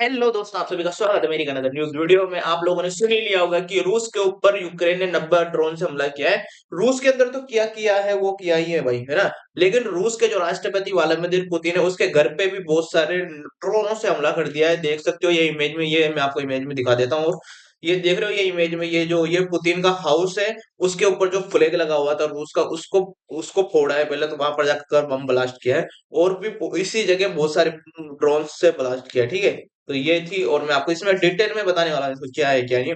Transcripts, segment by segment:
Hello दोस्तों, आप सभी का स्वागत है मेरी अनदर न्यूज वीडियो में। आप लोगों ने सुन ही लिया होगा कि रूस के ऊपर यूक्रेन ने 90 ड्रोन से हमला किया है। रूस के अंदर तो क्या किया है, वो किया ही है भाई, है ना। लेकिन रूस के जो राष्ट्रपति व्लादिमीर पुतिन है, उसके घर पे भी बहुत सारे ड्रोनों से हमला कर दिया है। देख सकते हो ये इमेज में, ये मैं आपको इमेज में दिखा देता हूँ। और ये देख रहे हो, ये इमेज में ये पुतिन का हाउस है। उसके ऊपर जो फ्लैग लगा हुआ था रूस का, उसको उसको फोड़ा है पहले, तो वहां पर जाकर बम ब्लास्ट किया है। और भी इसी जगह बहुत सारे ड्रोन से ब्लास्ट किया, ठीक है। तो ये थी, और मैं आपको इसमें डिटेल में बताने वाला हूँ इसको क्या है क्या नहीं।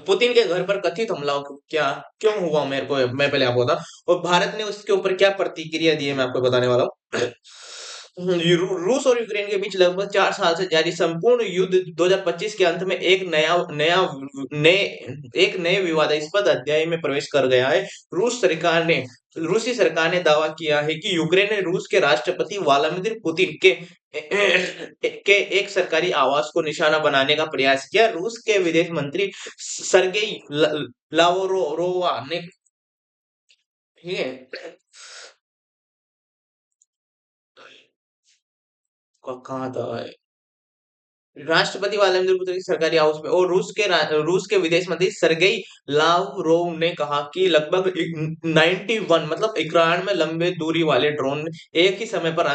पुतिन के घर पर कथित हमला क्या क्यों हुआ, मेरे को मैं पहले आपको बता। और भारत ने उसके ऊपर क्या प्रतिक्रिया दी है, मैं आपको बताने वाला हूँ। रूस और यूक्रेन के बीच लगभग 4 साल से जारी संपूर्ण युद्ध 2025 के अंत में नए एक नए विवादास्पद अध्याय में प्रवेश कर गया है। रूसी सरकार ने दावा किया है कि यूक्रेन ने रूस के राष्ट्रपति व्लादिमीर पुतिन के एक सरकारी आवास को निशाना बनाने का प्रयास किया। रूस के विदेश मंत्री सरगेई लावरोवा ने, ठीक है, कहाँ था, राष्ट्रपति व्लादिमीर पुतिन की सरकारी हाउस में। और रूस के विदेश मंत्री सरगेई लावरोव ने कहा कि लगभग 91 मतलब 91 लंबे दूरी वाले ड्रोन एक ही समय पर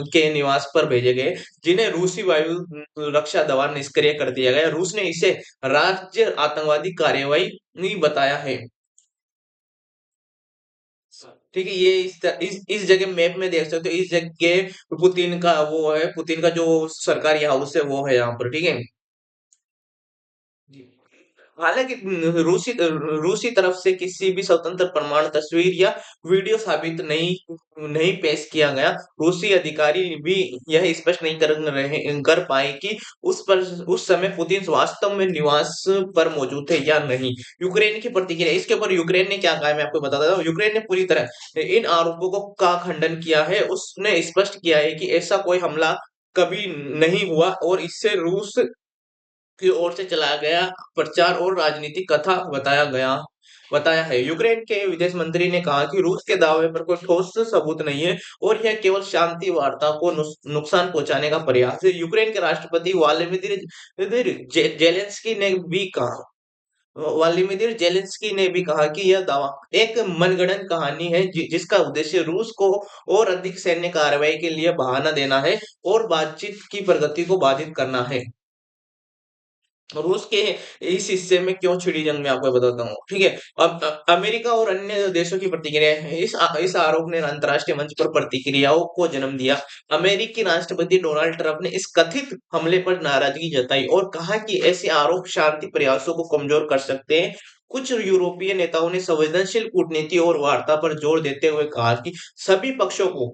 के निवास पर भेजे गए, जिन्हें रूसी वायु रक्षा दवा निष्क्रिय कर दिया गया। रूस ने इसे राज्य आतंकवादी कार्रवाई बताया है। ठीक है, ये इस जगह मैप में देख सकते हो। इस जगह पुतिन का वो है, पुतिन का जो सरकारी हाउस है वो है यहाँ पर, ठीक है। जी। हालांकि रूसी तरफ से किसी भी स्वतंत्र प्रमाण, तस्वीर या वीडियो साबित नहीं नहीं पेश किया गया। रूसी अधिकारी भी यह स्पष्ट नहीं कर पाए कि उस समय पुतिन वास्तव में निवास पर मौजूद थे या नहीं। यूक्रेन की प्रतिक्रिया इसके ऊपर, यूक्रेन ने क्या कहा है मैं आपको बता देता हूँ। यूक्रेन ने पूरी तरह इन आरोपों का खंडन किया है। उसने स्पष्ट किया है कि ऐसा कोई हमला कभी नहीं हुआ और इससे रूस की ओर से चलाया गया प्रचार और राजनीतिक कथा बताया है। यूक्रेन के विदेश मंत्री ने कहा कि रूस के दावे पर कोई ठोस सबूत नहीं है और यह केवल शांति वार्ता को नुकसान पहुंचाने का प्रयास है। यूक्रेन के राष्ट्रपति व्लादिमीर जेलेंस्की ने भी कहा कि यह दावा एक मनगढ़ंत कहानी है, जिसका उद्देश्य रूस को और अधिक सैन्य कार्रवाई के लिए बहाना देना है और बातचीत की प्रगति को बाधित करना है। रूस के इस हिस्से में क्यों छिड़ी जंग, मैं आपको बताता हूँ, ठीक है। अब अमेरिका और अन्य देशों की प्रतिक्रिया है। इस आरोप ने अंतर्राष्ट्रीय मंच पर प्रतिक्रियाओं को जन्म दिया। अमेरिकी राष्ट्रपति डोनाल्ड ट्रंप ने इस कथित हमले पर नाराजगी जताई और कहा कि ऐसे आरोप शांति प्रयासों को कमजोर कर सकते हैं। कुछ यूरोपीय नेताओं ने संवेदनशील कूटनीति और वार्ता पर जोर देते हुए कहा कि सभी पक्षों को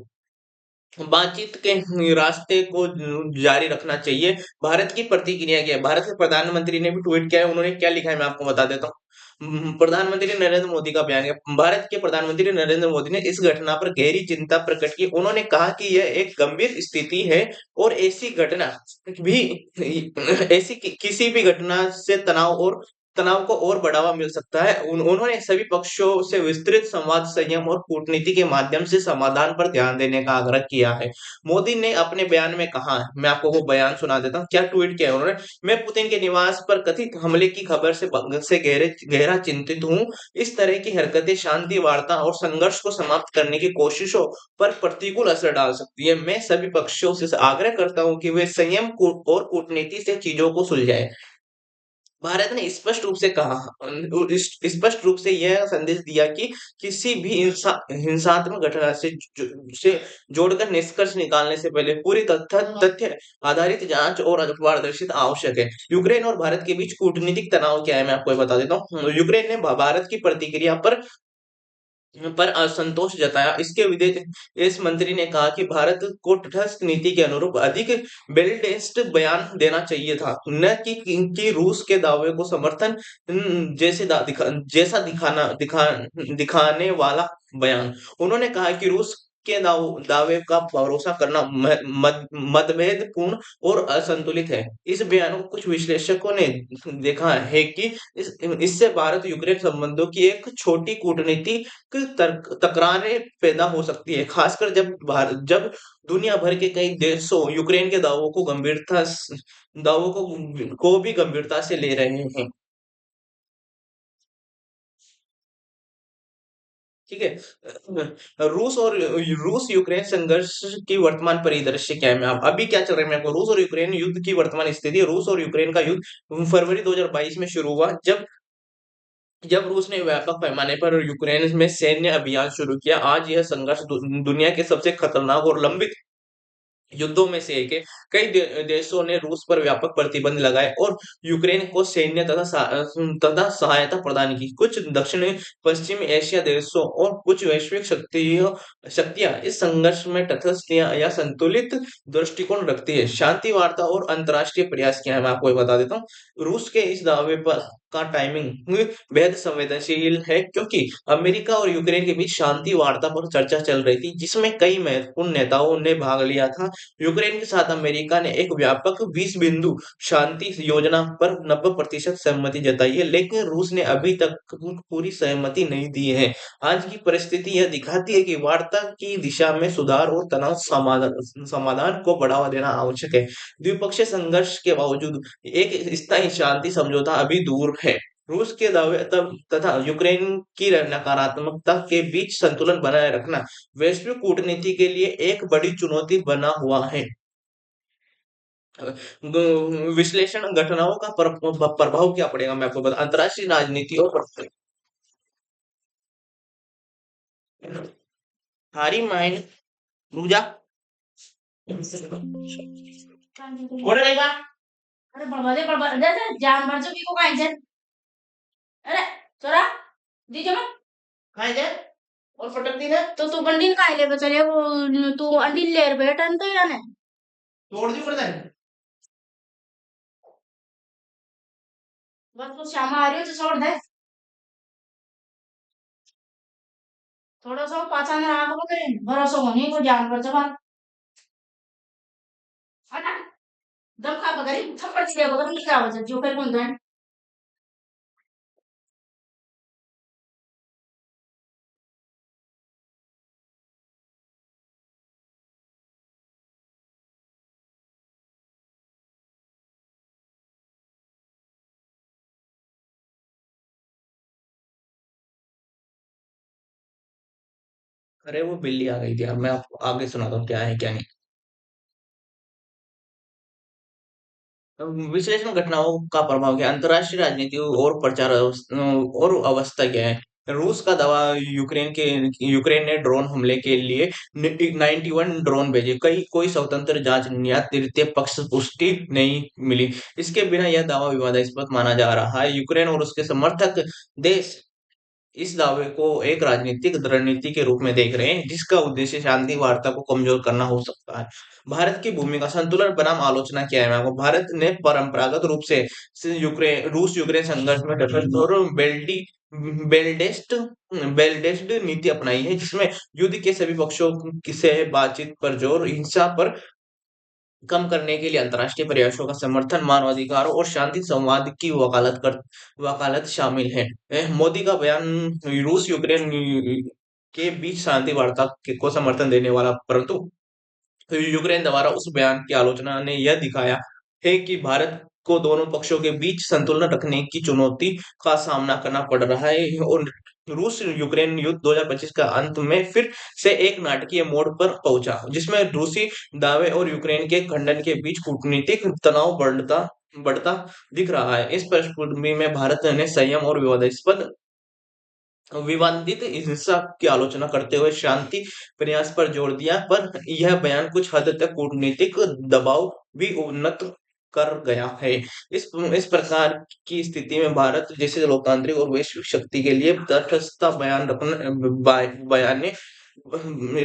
बातचीत के रास्ते को जारी रखना चाहिए। भारत की प्रतिक्रिया क्या है, भारत के प्रधानमंत्री ने भी ट्वीट किया है। उन्होंने क्या लिखा है मैं आपको बता देता हूँ। प्रधानमंत्री नरेंद्र मोदी का बयान है। भारत के प्रधानमंत्री नरेंद्र मोदी ने इस घटना पर गहरी चिंता प्रकट की। उन्होंने कहा कि यह एक गंभीर स्थिति है और भी किसी भी घटना से तनाव को और बढ़ावा मिल सकता है। उन्होंने सभी पक्षों से विस्तृत संवाद, संयम और कूटनीति के माध्यम से समाधान पर ध्यान देने का आग्रह किया है। मोदी ने अपने बयान में कहा, मैं आपको वो बयान सुना देता हूँ, क्या ट्वीट किया है उन्होंने। मैं पुतिन के निवास पर कथित हमले की खबर से गहरा चिंतित हूँ। इस तरह की हरकतें शांति वार्ता और संघर्ष को समाप्त करने की कोशिशों पर प्रतिकूल असर डाल सकती है। मैं सभी पक्षों से आग्रह करता हूँ कि वे और कूटनीति से चीजों को सुलझाएं। भारत ने स्पष्ट रूप से यह संदेश दिया कि किसी भी हिंसात्मक घटना से जोड़कर निष्कर्ष निकालने से पहले पूरी तथ्य आधारित जांच और पारदर्शिता आवश्यक है। यूक्रेन और भारत के बीच कूटनीतिक तनाव क्या है, मैं आपको ये बता देता हूँ। यूक्रेन ने भारत की प्रतिक्रिया पर असंतोष जताया। इसके विदेश मंत्री ने कहा कि भारत को तटस्थ नीति के अनुरूप अधिक बैलेंस्ड बयान देना चाहिए था, न कि रूस के दावे को समर्थन जैसा दिखाने वाला बयान। उन्होंने कहा कि रूस दावे का भरोसा करना मतभेदपूर्ण और असंतुलित है। इस बयान को कुछ विश्लेषकों ने देखा है कि इससे भारत यूक्रेन संबंधों की एक छोटी कूटनीतिक तकरारें पैदा हो सकती है, खासकर जब दुनिया भर के कई देशों यूक्रेन के दावों को भी गंभीरता से ले रहे हैं। ठीक है। रूस यूक्रेन संघर्ष की वर्तमान परिदृश्य क्या है? मैं अभी क्या चल रहा है? मैं आपको रूस और यूक्रेन युद्ध की वर्तमान स्थिति। रूस और यूक्रेन का युद्ध फरवरी 2022 में शुरू हुआ, जब जब रूस ने व्यापक पैमाने पर यूक्रेन में सैन्य अभियान शुरू किया। आज यह संघर्ष दुनिया के सबसे खतरनाक और लंबित युद्धों में से एक है। कई देशों ने रूस पर व्यापक प्रतिबंध लगाए और यूक्रेन को सैन्य तथा सहायता प्रदान की। कुछ दक्षिण पश्चिम एशिया देशों और कुछ वैश्विक शक्तियां इस संघर्ष में तटस्थ या संतुलित दृष्टिकोण रखती है। शांति वार्ता और अंतर्राष्ट्रीय प्रयास क्या है, मैं आपको ये बता देता हूँ। रूस के इस दावे पर का टाइमिंग बेहद संवेदनशील है, क्योंकि अमेरिका और यूक्रेन के बीच शांति वार्ता पर चर्चा चल रही थी, जिसमें कई महत्वपूर्ण नेताओं ने भाग लिया था। यूक्रेन के साथ अमेरिका ने एक व्यापक 20 बिंदु शांति योजना पर 90% सहमति जताई है, लेकिन रूस ने अभी तक पूरी सहमति नहीं दी है। आज की परिस्थिति यह दिखाती है कि वार्ता की दिशा में सुधार और तनाव समाधान समाधान को बढ़ावा देना आवश्यक है। द्विपक्षीय संघर्ष के बावजूद एक स्थायी शांति समझौता अभी दूर है। रूस के दावे तथा यूक्रेन की नकारात्मकता के बीच संतुलन बनाए रखना वैश्विक कूटनीति के लिए एक बड़ी चुनौती बना हुआ है। विश्लेषण घटनाओं का प्रभाव क्या पड़ेगा, मैं आपको बता। अंतर्राष्ट्रीय राजनीति और हारी माइन रूजा कोण रहेगा? अरे बड़बड़े बड़बड़ जैसे जानवर जो भी को खाए जन। अरे चोरा दीजिए मत। खाए दे और फटक दी ना तो तू बंडील खाए ले बचले वो तू अंडील लेर बेटन तो याने तोड़ दी कर दे। बस वो श्यामा आ रही हो तो छोड़ दे। थोड़ा सा पाचा में रहा को करे भरोसा होनी को जानवर जवान। हटा दम खा बगरी थप्पड़ दिया बगर में क्या हो जाए जो कर कौन जाए। अरे वो बिल्ली आ गई थी यार, मैं आपको आगे सुनाता हूँ क्या है क्या नहीं। विश्लेषण घटनाओं का प्रभाव क्या है? अंतर्राष्ट्रीय राजनीति और और अवस्था क्या है? रूस का दावा। यूक्रेन ने ड्रोन हमले के लिए 91 ड्रोन भेजे। कई कोई स्वतंत्र जांच या तृतीय पक्ष पुष्टि नहीं मिली। इसके बिना यह दावा विवादास्पद माना जा रहा है। यूक्रेन और उसके समर्थक देश इस दावे को एक राजनीतिक रणनीति के रूप में देख रहे हैं, जिसका उद्देश्य शांति वार्ता को कमजोर करना हो सकता है। भारत की भूमिका संतुलन बनाम आलोचना क्या है? मैम, भारत ने परंपरागत रूप से यूक्रेन रूस यूक्रेन संघर्ष में तटस्थ और बेल्डेस्ट बेल्डेस्ट नीति अपनाई है, जिसमें युद्ध के सभी पक्षों से बातचीत पर जोर, हिंसा पर कम करने के लिए अंतर्राष्ट्रीय प्रयासों का समर्थन, मानवाधिकारों और शांति संवाद की वकालत शामिल है। मोदी का बयान रूस यूक्रेन के बीच शांति वार्ता को समर्थन देने वाला, परंतु यूक्रेन द्वारा उस बयान की आलोचना ने यह दिखाया है कि भारत को दोनों पक्षों के बीच संतुलन रखने की चुनौती का सामना करना पड़ रहा है। और रूस यूक्रेन युद्ध 2025 का अंत में फिर से एक नाटकीय मोड़ पर पहुंचा, जिसमें रूसी दावे और यूक्रेन के खंडन के बीच कूटनीतिक तनाव बढ़ता बढ़ता दिख रहा है। इस पृष्ठभूमि में भारत ने संयम और विवादित हिंसा की आलोचना करते हुए शांति प्रयास पर जोर दिया, पर यह बयान कुछ हद तक कूटनीतिक दबाव भी उन्नत कर गया है। इस प्रकार की स्थिति में भारत जैसे लोकतांत्रिक और वैश्विक शक्ति के लिए तटस्थता बयान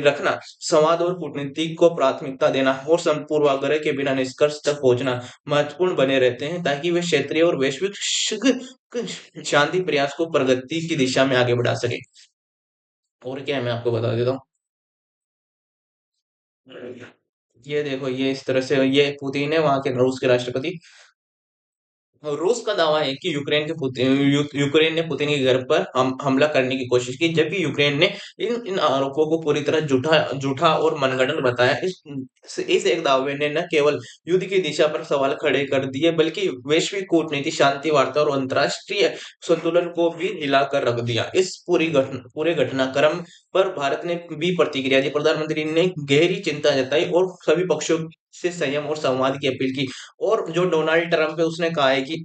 रखना, संवाद और कूटनीति को प्राथमिकता देना और पूर्वाग्रह के बिना निष्कर्ष तक पहुंचना महत्वपूर्ण बने रहते हैं, ताकि वे क्षेत्रीय और वैश्विक शांति प्रयास को प्रगति की दिशा में आगे बढ़ा सके। और क्या है, मैं आपको बता देता हूँ। ये देखो, ये इस तरह से ये पुतिन है, वहां के रूस के राष्ट्रपति। रूस का दावा है कि यूक्रेन ने पुतिन के घर पर हमला करने की कोशिश की, जबकि यूक्रेन ने इन इन आरोपों को पूरी तरह झूठा झूठा और मनगढ़ंत बताया। इस एक दावे ने न केवल युद्ध की दिशा पर सवाल खड़े कर दिए, बल्कि वैश्विक कूटनीति, शांति वार्ता और अंतर्राष्ट्रीय संतुलन को भी हिलाकर रख दिया। इस पूरे घटनाक्रम पर भारत ने भी प्रतिक्रिया दी। प्रधानमंत्री ने गहरी चिंता जताई और सभी पक्षों से संयम और संवाद की अपील की। और जो डोनाल्ड ट्रंप है, उसने कहा है कि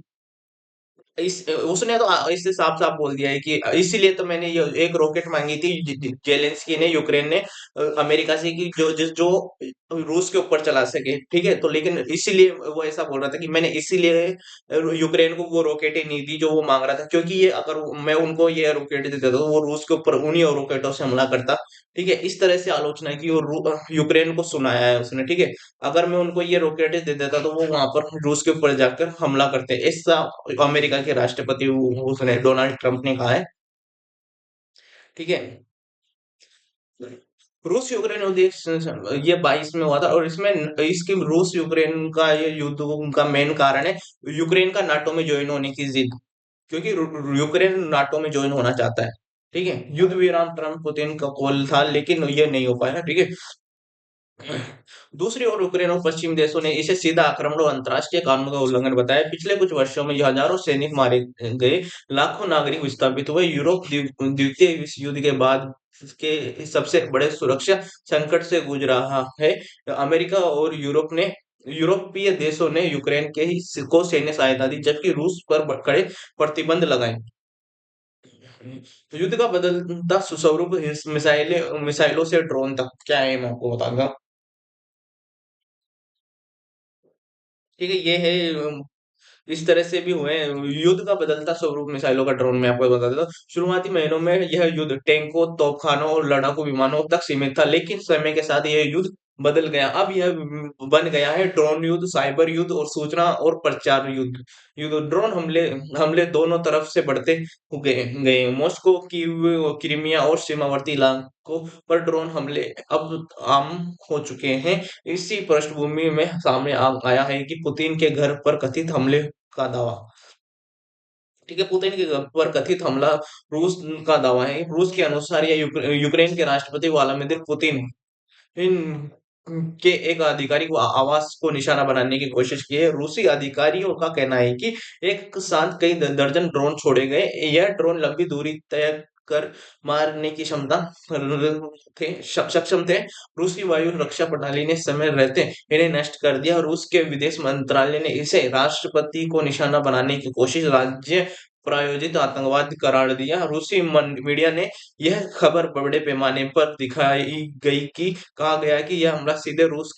इस उसने तो इससे साफ-साफ बोल दिया है कि इसीलिए तो मैंने ये एक रॉकेट माँगी थी ज़ेलेंस्की ने, यूक्रेन ने अमेरिका से, कि जो रूस के ऊपर चला सके, ठीक है? तो लेकिन इसीलिए वो ऐसा बोल रहा था कि मैंने इसीलिए यूक्रेन को वो रॉकेटें नहीं दी जो वो माँग रहा था, क्योंकि ये अगर मैं उनको ये रॉकेट दे देता तो वो रूस के ऊपर उन्हीं रॉकेटों से हमला करता, ठीक है? इस तरह से आलोचना की और यूक्रेन को सुनाया है उसने, ठीक है? अगर मैं उनको ये रॉकेटें दे देता तो वो वहां पर रूस के ऊपर जाकर हमला करते, ऐसा अमेरिका के राष्ट्रपति उसने डोनाल्ड ट्रंप ने कहा है, ठीक है। रूस यूक्रेन युद्ध ये 22 में हुआ था, और इसमें इसकी रूस यूक्रेन का ये युद्ध का मेन कारण है यूक्रेन का नाटो में ज्वाइन होने की जिद, क्योंकि यूक्रेन नाटो में ज्वाइन होना चाहता है, ठीक है। युद्ध विराम ट्रंप पुतिन का कॉल था, लेकिन ये नहीं हो पाया, ठीक है। दूसरी ओर यूक्रेन और पश्चिमी देशों ने इसे सीधा आक्रमण और अंतर्राष्ट्रीय कानून का उल्लंघन बताया। पिछले कुछ वर्षों में हजारों सैनिक मारे गए, लाखों नागरिक विस्थापित हुए। यूरोप द्वितीय विश्व युद्ध के बाद के सबसे बड़े सुरक्षा संकट से गुजर रहा है। अमेरिका और यूरोपीय देशों ने यूक्रेन को सैन्य सहायता दी, जबकि रूस पर कड़े प्रतिबंध लगाए। युद्ध का बदलता स्वरूप मिसाइलों से ड्रोन तक क्या है, मैं आपको बताऊंगा। ठीक है, ये है इस तरह से भी हुए हैं। युद्ध का बदलता स्वरूप मिसाइलों का ड्रोन, मैं आपको बता देता हूँ। शुरुआती महीनों में यह युद्ध टैंकों, तोपखानों और लड़ाकू विमानों तक सीमित था, लेकिन समय के साथ यह युद्ध बदल गया। अब यह बन गया है ड्रोन युद्ध, साइबर युद्ध और सूचना और प्रचार युद्ध। युद्ध ड्रोन हमले हमले दोनों तरफ से बढ़ते गए गए। मॉस्को, कीव, क्रीमिया और सीमावर्ती इलाकों पर ड्रोन हमले अब आम हो चुके हैं। इसी पृष्ठभूमि में सामने आया है कि पुतिन के घर पर कथित हमले का दावा, ठीक है। पुतिन के घर पर कथित हमला रूस का दावा है। रूस के अनुसार यह यूक्रेन के राष्ट्रपति व्लादिमीर पुतिन इन के एक अधिकारी को आवास को निशाना बनाने की कोशिश की है। रूसी अधिकारियों का कहना है कि एक साथ कई दर्जन ड्रोन छोड़े गए। यह ड्रोन लंबी दूरी तय कर मारने की सक्षम थे। रूसी वायु रक्षा प्रणाली ने समय रहते इन्हें नष्ट कर दिया। रूस के विदेश मंत्रालय ने इसे राष्ट्रपति को निशाना बनाने की कोशिश राज्य प्रायोजित आतंकवाद करार दिया। रूसी मीडिया ने यह खबर बड़े पैमाने पर दिखाई गई कि कहा गया कि यह हमला सीधे रूस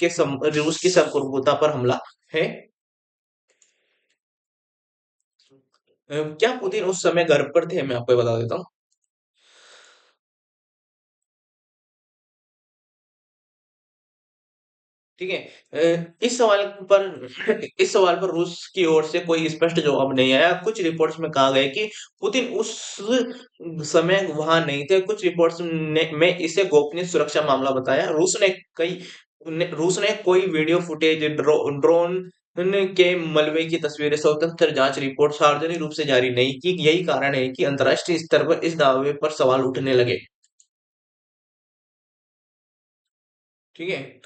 की संप्रभुता पर हमला है। क्या पुतिन उस समय घर पर थे, मैं आपको बता देता हूँ। ठीक है। इस सवाल पर इस सवाल पर रूस की ओर से कोई स्पष्ट जवाब नहीं आया। कुछ रिपोर्ट्स में कहा गया कि पुतिन उस समय वहां नहीं थे। कुछ रिपोर्ट्स ने में इसे गोपनीय सुरक्षा मामला बताया। रूस ने कोई वीडियो फुटेज, ड्रोन के मलबे की तस्वीरें, स्वतंत्र जांच रिपोर्ट सार्वजनिक रूप से जारी नहीं की। यही कारण है कि अंतर्राष्ट्रीय स्तर पर इस दावे पर सवाल उठने लगे। ठीक है।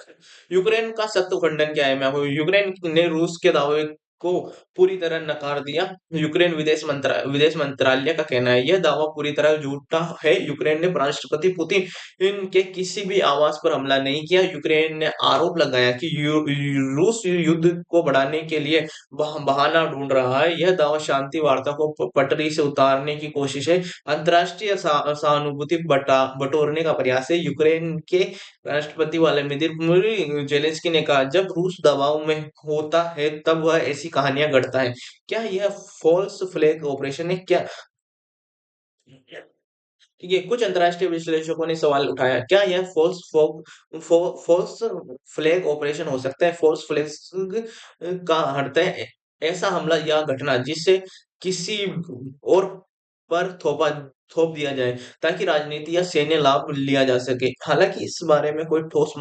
यूक्रेन का सख्त खंडन क्या है, मैं आपको यूक्रेन ने रूस के दावे को पूरी तरह नकार दिया। यूक्रेन विदेश मंत्रालय का कहना है यह दावा पूरी तरह झूठा है। यूक्रेन ने राष्ट्रपति पुतिन इनके किसी भी आवास पर हमला नहीं किया। यूक्रेन ने आरोप लगाया कि रूस युद्ध को बढ़ाने के लिए बहाना ढूंढ रहा है। यह दावा शांति वार्ता को पटरी से उतारने की कोशिश है, अंतर्राष्ट्रीय सहानुभूति बटोरने का प्रयास है। यूक्रेन के राष्ट्रपति व्लादिमीर जेलेंस्की ने कहा, जब रूस दबाव में होता है तब वह ऐसी कहानियां गढ़ता है। क्या यह फॉल्स फ्लैग ऑपरेशन है क्या? ठीक है, कुछ अंतर्राष्ट्रीय विश्लेषकों ने सवाल उठाया, क्या यह फॉल्स फ्लैग ऑपरेशन हो सकता है? फॉल्स फ्लैग का अर्थ है ऐसा हमला या घटना जिससे किसी और पर थोप दिया जाए ताकि राजनीति या सैन्य लाभ लिया जा सके। हालांकि इस बारे में कोई ठोस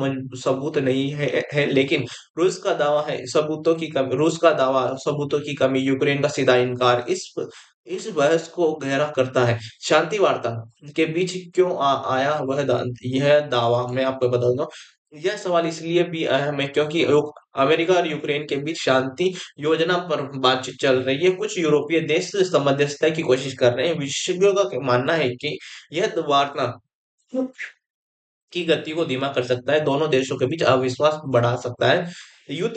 सबूत नहीं है, लेकिन रूस का दावा सबूतों की कमी, यूक्रेन का सीधा इनकार इस बहस को गहरा करता है। शांति वार्ता के बीच क्यों आया यह दावा, मैं आपको बताऊंगा। यह सवाल इसलिए भी अहम है क्योंकि अमेरिका और यूक्रेन के बीच शांति योजना पर बातचीत चल रही है। कुछ यूरोपीय देश मध्यस्थता की कोशिश कर रहे हैं। विशेषज्ञों का मानना है कि यह वार्ता की गति को धीमा कर सकता है, दोनों देशों के बीच अविश्वास बढ़ा सकता है। युद्ध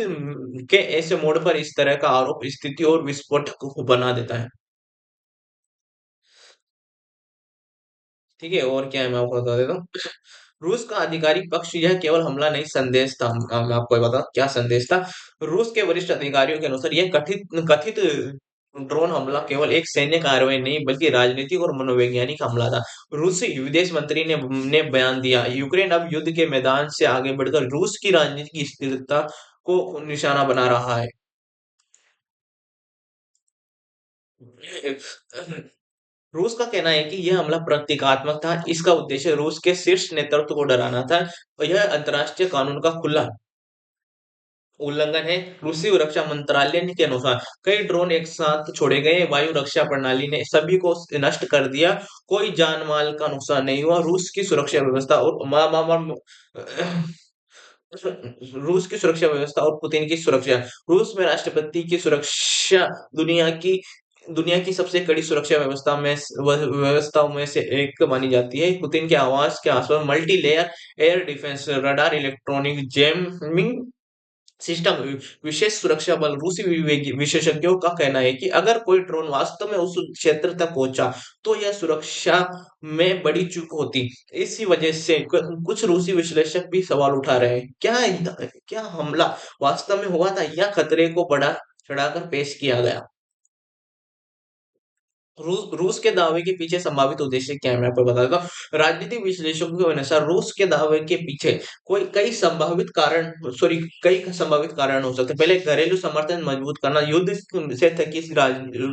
के ऐसे मोड़ पर इस तरह का आरोप स्थिति और विस्फोट को बना देता है। ठीक है, और क्या है मैं आपको बता देता हूँ। रूस का आधिकारिक पक्ष, यह केवल हमला नहीं संदेश था। मैं आपको ये बता क्या संदेश था। रूस के वरिष्ठ अधिकारियों के अनुसार यह कथित कथित ड्रोन हमला केवल एक सैन्य कार्रवाई नहीं बल्कि राजनीतिक और मनोवैज्ञानिक हमला था। रूसी विदेश मंत्री ने बयान दिया, यूक्रेन अब युद्ध के मैदान से आगे बढ़कर रूस की राजनीतिक स्थिरता को निशाना बना रहा है। रूस का कहना है कि यह हमला प्रतीकात्मक था। इसका उद्देश्य रूस के शीर्ष नेतृत्व को डराना था और यह अंतर्राष्ट्रीय कानून का खुला उल्लंघन है। रूसी रक्षा मंत्रालय के अनुसार कई ड्रोन एक साथ छोड़े गए, वायु रक्षा प्रणाली ने सभी को नष्ट कर दिया, कोई जान माल का नुकसान नहीं हुआ। रूस की सुरक्षा व्यवस्था और रूस की सुरक्षा व्यवस्था और पुतिन की सुरक्षा, रूस में राष्ट्रपति की सुरक्षा दुनिया की सबसे कड़ी सुरक्षा व्यवस्थाओं में से एक मानी जाती है। पुतिन के आवास के आसपास multi layer air defence, radar, electronic jamming system, विशेष सुरक्षा बल। रूसी विशेषज्ञों का कहना है कि अगर कोई ड्रोन वास्तव में उस क्षेत्र तक पहुंचा तो यह सुरक्षा में बड़ी चूक होती। इसी वजह से कुछ रूसी विश्लेषक भी सवाल उठा रहे हैं, क्या हमला वास्तव में हुआ था या खतरे को बढ़ा चढ़ाकर पेश किया गया। रूस के दावे के पीछे संभावित उद्देश्य क्या है, मैं आपको बता देता हूँ। राजनीतिक विश्लेषकों के अनुसार रूस के दावे के पीछे कई संभावित कारण हो सकते हैं। पहले, घरेलू समर्थन मजबूत करना, युद्ध से थकी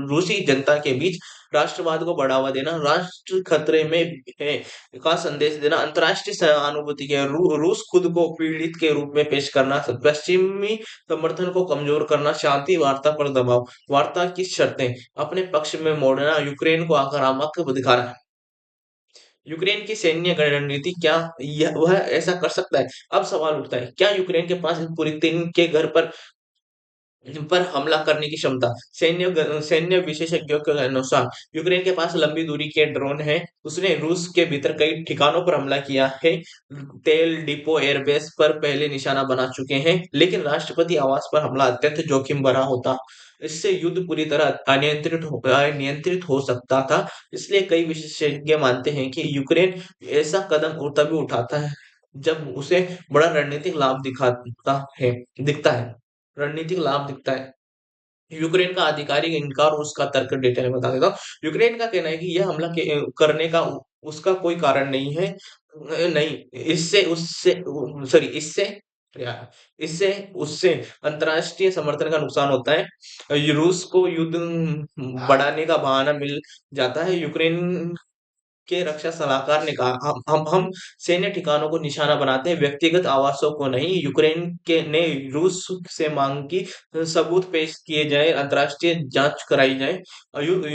रूसी जनता के बीच राष्ट्रवाद को बढ़ावा देना, राष्ट्र खतरे में है का संदेश देना, अंतर्राष्ट्रीय सहानुभूति के रूस खुद को पीड़ित के रूप में पेश करना, पश्चिमी समर्थन को कमजोर करना, शांति वार्ता पर दबाव, वार्ता की शर्तें अपने पक्ष में मोड़ना, यूक्रेन को आक्रामक दिखाना। यूक्रेन की सैन्य रणनीति, क्या वह ऐसा कर सकता है। अब सवाल उठता है, क्या यूक्रेन के पास पुतिन के घर पर हमला करने की क्षमता। सैन्य विशेषज्ञों के अनुसार यूक्रेन के पास लंबी दूरी के ड्रोन हैं। उसने रूस के भीतर कई ठिकानों पर हमला किया है, तेल डिपो, एयरबेस पर पहले निशाना बना चुके हैं। लेकिन राष्ट्रपति आवास पर हमला अत्यंत जोखिम भरा होता, इससे युद्ध पूरी तरह अनियंत्रित हो सकता था। इसलिए कई विशेषज्ञ मानते हैं कि यूक्रेन ऐसा कदम तभी उठाता है जब उसे बड़ा रणनीतिक लाभ दिखता है। रणनीतिक लाभ दिखता है। यूक्रेन का आधिकारिक इनकार और उसका तर्क डिटेल में बता देता हूँ। यूक्रेन का कहना है कि यह हमला करने का उसका कोई कारण नहीं है। नहीं, इससे उससे सॉरी इससे या- इससे उससे अंतर्राष्ट्रीय समर्थन का नुकसान होता है। रूस को युद्ध बढ़ाने का बहाना मिल जाता है। यूक्रेन के रक्षा सलाहकार ने कहा, हम सैन्य ठिकानों को निशाना बनाते हैं, व्यक्तिगत आवासों को नहीं। यूक्रेन के ने रूस से मांग की सबूत पेश किए जाए, अंतर्राष्ट्रीय जांच कराई जाए।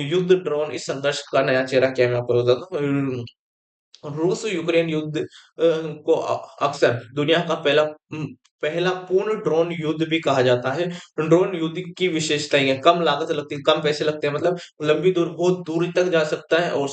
युद्ध ड्रोन इस संघर्ष का नया चेहरा क्या है, मैं आपको बताता हूँ। रूस यूक्रेन युद्ध को अक्सर दुनिया का पहला पूर्ण ड्रोन युद्ध भी कहा जाता है। ड्रोन युद्ध की विशेषताएं हैं, कम लागत लगती है, कम पैसे लगते हैं, मतलब लंबी दूर बहुत दूरी तक जा सकता है और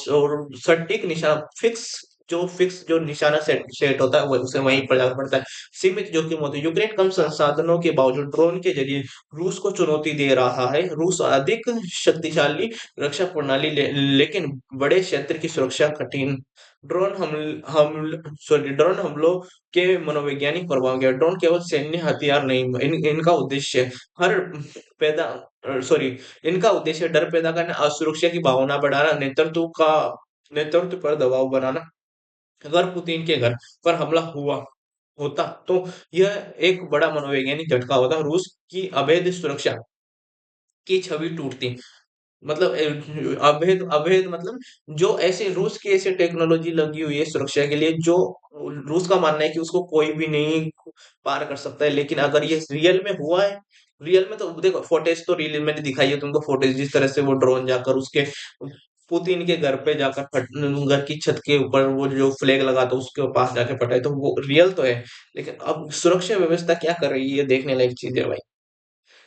सटीक निशाना फिक्स जो निशाना सेट होता है वो उसे वहीं पर जाना पड़ता है। सीमित जोखिम होते हैं। यूक्रेन कम संसाधनों के बावजूद ड्रोन के जरिए रूस को चुनौती दे रहा है। रूस अधिक शक्तिशाली रक्षा प्रणाली लेकिन बड़े क्षेत्र की सुरक्षा कठिन। ड्रोन हमलों के मनोवैज्ञानिक प्रभाव क्या है? ड्रोन केवल सैन्य हथियार नहीं, इनका उद्देश्य हर पैदा सॉरी इनका उद्देश्य डर पैदा करना, असुरक्षा की भावना बढ़ाना, नेतृत्व पर दबाव बनाना। अगर पुतिन के घर पर हमला हुआ होता तो यह एक बड़ा मनोवैज्ञानिक झटका होता, रूस की अवैध सुरक्षा की छवि टूटती। मतलब अवैध अवैध मतलब जो ऐसे रूस की ऐसी टेक्नोलॉजी लगी हुई है सुरक्षा के लिए, जो रूस का मानना है कि उसको कोई भी नहीं पार कर सकता है, लेकिन अगर ये रियल में हुआ है, रियल में तो देखो फोटेज तो रियल मैंने दिखाई है तुमको, फोटेज जिस तरह से वो ड्रोन जाकर उसके पुतिन के घर पे जाकर घर की छत के ऊपर वो जो फ्लैग लगा था उसके पास जाके फटा, तो वो रियल तो है। लेकिन अब सुरक्षा व्यवस्था क्या कर रही है, देखने लायक चीज है भाई।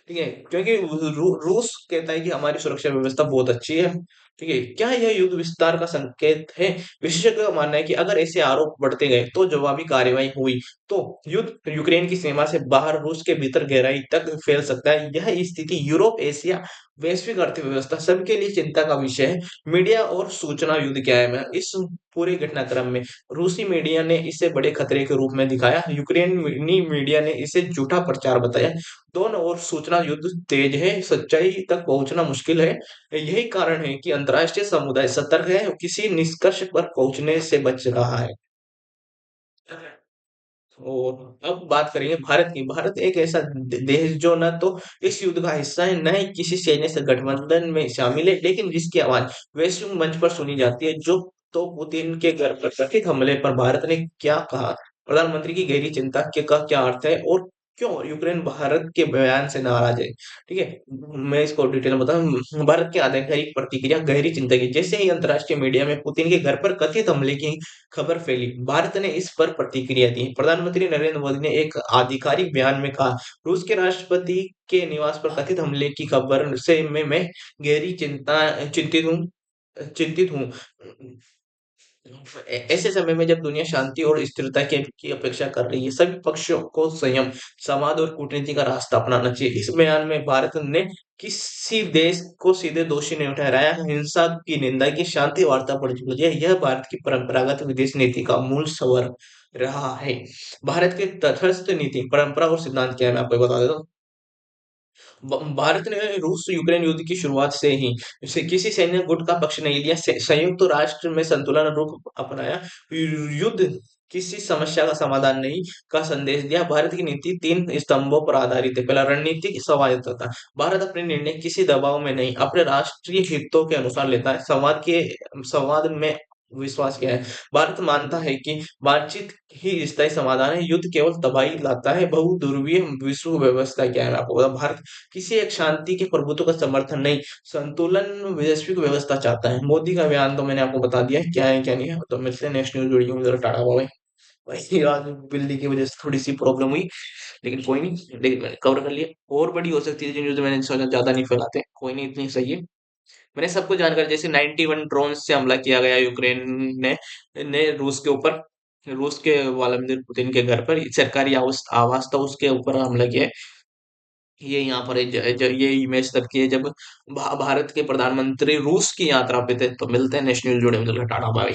ठीक है, क्योंकि रूस कहता है कि हमारी सुरक्षा व्यवस्था बहुत अच्छी है। ठीक है, क्या यह युद्ध विस्तार का संकेत है? विशेषज्ञों का मानना है कि अगर ऐसे आरोप बढ़ते गए तो जवाबी कार्रवाई हुई तो युद्ध यूक्रेन की सीमा से बाहर रूस के भीतर गहराई तक फैल सकता है। यह स्थिति यूरोप, एशिया, वैश्विक अर्थव्यवस्था सबके लिए चिंता का विषय है। मीडिया और सूचना युद्ध क्या है, मैं इस पूरे घटनाक्रम में रूसी मीडिया ने इसे बड़े खतरे के रूप में दिखाया, यूक्रेनी मीडिया ने इसे झूठा प्रचार बताया। दोनों ओर सूचना युद्ध तेज है, सच्चाई तक पहुंचना मुश्किल है। यही कारण है कि अंतर्राष्ट्रीय समुदाय सतर्क है, किसी निष्कर्ष पर पहुंचने से बच रहा है। और अब बात करेंगे भारत की। भारत एक ऐसा देश जो न तो इस युद्ध का हिस्सा है, न ही किसी सैन्य से गठबंधन में शामिल है, लेकिन जिसकी आवाज वैश्विक मंच पर सुनी जाती है। जो तो पुतिन के घर पर कथित हमले पर भारत ने क्या कहा, प्रधानमंत्री की गहरी चिंता के का क्या अर्थ है, और क्यों यूक्रेन भारत के बयान से नाराज है। ठीक है, मैं इसको डिटेल में बताऊं। भारत की आधिकारिक प्रतिक्रिया गहरी चिंता की। जैसे ही अंतर्राष्ट्रीय मीडिया में पुतिन के घर पर कथित हमले की खबर फैली, भारत ने इस पर प्रतिक्रिया दी। प्रधानमंत्री नरेंद्र मोदी ने एक आधिकारिक बयान में कहा, रूस के राष्ट्रपति के निवास पर कथित हमले की खबर से मैं गहरी चिंतित हूँ। ऐसे समय में जब दुनिया शांति और स्थिरता की अपेक्षा कर रही है, सभी पक्षों को संयम, संवाद और कूटनीति का रास्ता अपनाना चाहिए। इस बयान में भारत ने किसी देश को सीधे दोषी नहीं ठहराया, हिंसा की निंदा की, शांति वार्ता पर जोर दिया। यह भारत की परंपरागत विदेश नीति का मूल स्वर रहा है। भारत के तटस्थ नीति, परंपरा और सिद्धांत क्या है, मैं आपको बता देता हूँ। भारत ने रूस यूक्रेन युद्ध की शुरुआत से ही किसी सैन्य गुट का पक्ष नहीं लिया, संयुक्त राष्ट्र में संतुलन रुख अपनाया, युद्ध किसी समस्या का समाधान नहीं का संदेश दिया। भारत की नीति तीन स्तंभों पर आधारित है। पहला, रणनीतिक स्वायत्तता। भारत अपने निर्णय किसी दबाव में नहीं, अपने राष्ट्रीय हितों के अनुसार लेता है। संवाद में विश्वास किया है। भारत मानता है कि बातचीत ही स्थायी समाधान है, युद्ध केवल तबाही लाता है। बहुध्रुवीय विश्व व्यवस्था क्या है, मैं आपको बता, भारत किसी एक शांति के प्रभुत्व का समर्थन नहीं, संतुलन वैश्विक व्यवस्था चाहता है। मोदी का बयान तो मैंने आपको बता दिया है क्या है क्या नहीं है। तो मिलते हैं नेक्स्ट न्यूज वीडियो में। जरा टाटा बाय। भाई आज बिल्ली की वजह से थोड़ी सी प्रॉब्लम हुई, लेकिन कोई नहीं, लेकिन मैंने कवर कर लिया। और बड़ी हो सकती है जो न्यूज, मैंने सोचा ज्यादा नहीं फैलाते, कोई नहीं, इतनी सही है। मैंने सबको जानकारी, जैसे 91 ड्रोन से हमला किया गया यूक्रेन ने रूस के ऊपर, रूस के व्लादिमीर पुतिन के घर पर सरकारी आवास था उसके ऊपर हमला किया है। ये यहाँ पर है, ये इमेज तब की है जब भारत के प्रधानमंत्री रूस की यात्रा पे थे। तो मिलते हैं नेशनल जुड़े, टाटा बाय।